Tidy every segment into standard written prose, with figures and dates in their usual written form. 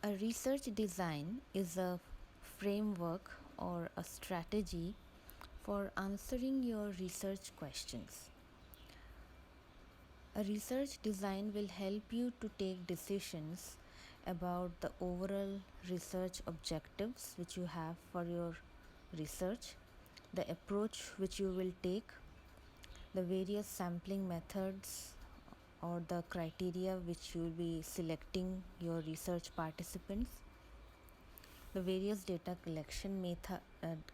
A research design is a framework or a strategy for answering your research questions. A research design will help you to take decisions about the overall research objectives which you have for your research, the approach which you will take, the various sampling methods or the criteria which you will be selecting your research participants, the various data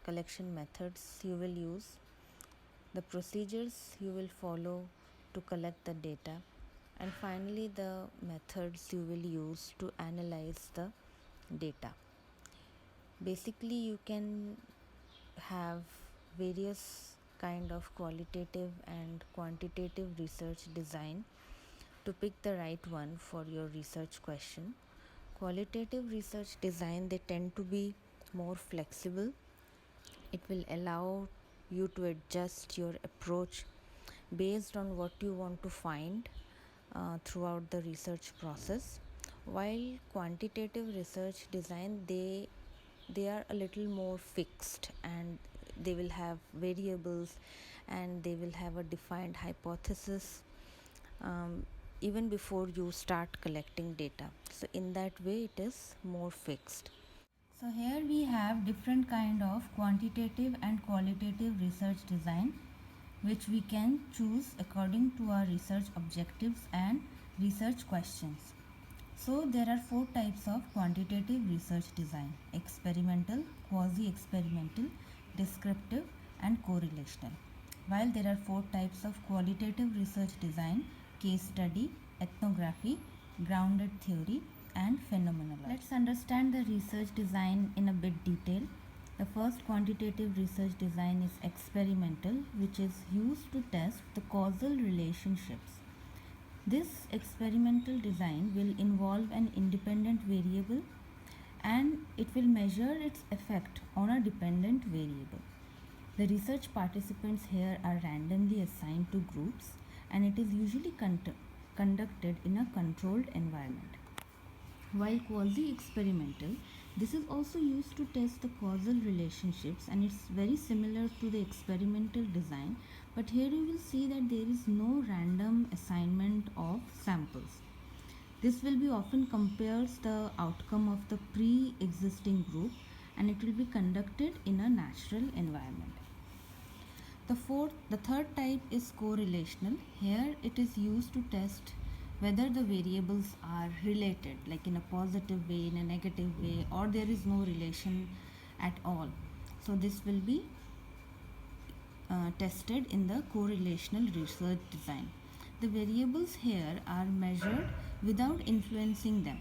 collection methods you will use, the procedures you will follow to collect the data, and finally the methods you will use to analyze the data. Basically, you can have various kind of qualitative and quantitative research design to pick the right one for your research question. Qualitative research design, they tend to be more flexible. It will allow you to adjust your approach based on what you want to find throughout the research process, while quantitative research design, they are a little more fixed, and they will have variables and they will have a defined hypothesis even before you start collecting data. So in that way it is more fixed. So here we have different kind of quantitative and qualitative research design which we can choose according to our research objectives and research questions. So there are 4 types of quantitative research design: experimental, quasi-experimental, descriptive and correlational. While there are 4 types of qualitative research design: case study, ethnography, grounded theory and phenomenology. Let's understand the research design in a bit detail. The first quantitative research design is experimental, which is used to test the causal relationships. This experimental design will involve an independent variable and it will measure its effect on a dependent variable. The research participants here are randomly assigned to groups and it is usually conducted in a controlled environment. While quasi-experimental, this is also used to test the causal relationships and it's very similar to the experimental design, but here you will see that there is no random assignment of samples. This will be often compares the outcome of the pre-existing group and it will be conducted in a natural environment. The third type is correlational. Here it is used to test whether the variables are related, like in a positive way, in a negative way, or there is no relation at all. So this will be tested in the correlational research design. The variables here are measured without influencing them.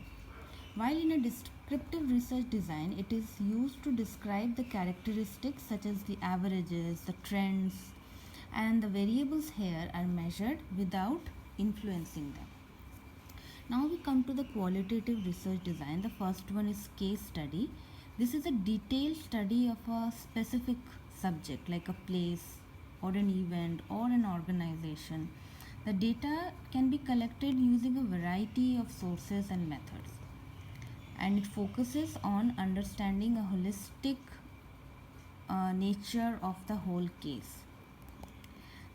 While in a descriptive research design, it is used to describe the characteristics such as the averages, the trends, and the variables here are measured without influencing them. Now we come to the qualitative research design. The first one is case study. This is a detailed study of a specific subject like a place or an event or an organization. The data can be collected using a variety of sources and methods, and it focuses on understanding a holistic nature of the whole case.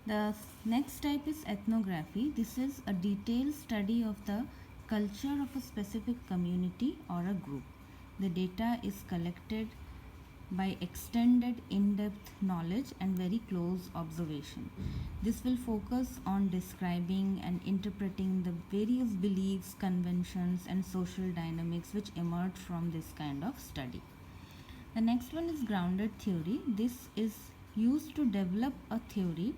The next type is ethnography. This is a detailed study of the culture of a specific community or a group. The data is collected by extended in-depth knowledge and very close observation. This will focus on describing and interpreting the various beliefs, conventions and social dynamics which emerge from this kind of study. The next one is grounded theory. This is used to develop a theory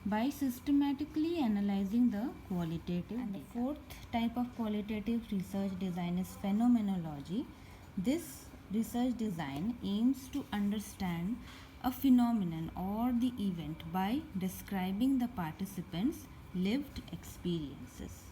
by systematically analyzing the qualitative. And the fourth type of qualitative research design is phenomenology. This research design aims to understand a phenomenon or the event by describing the participants' lived experiences.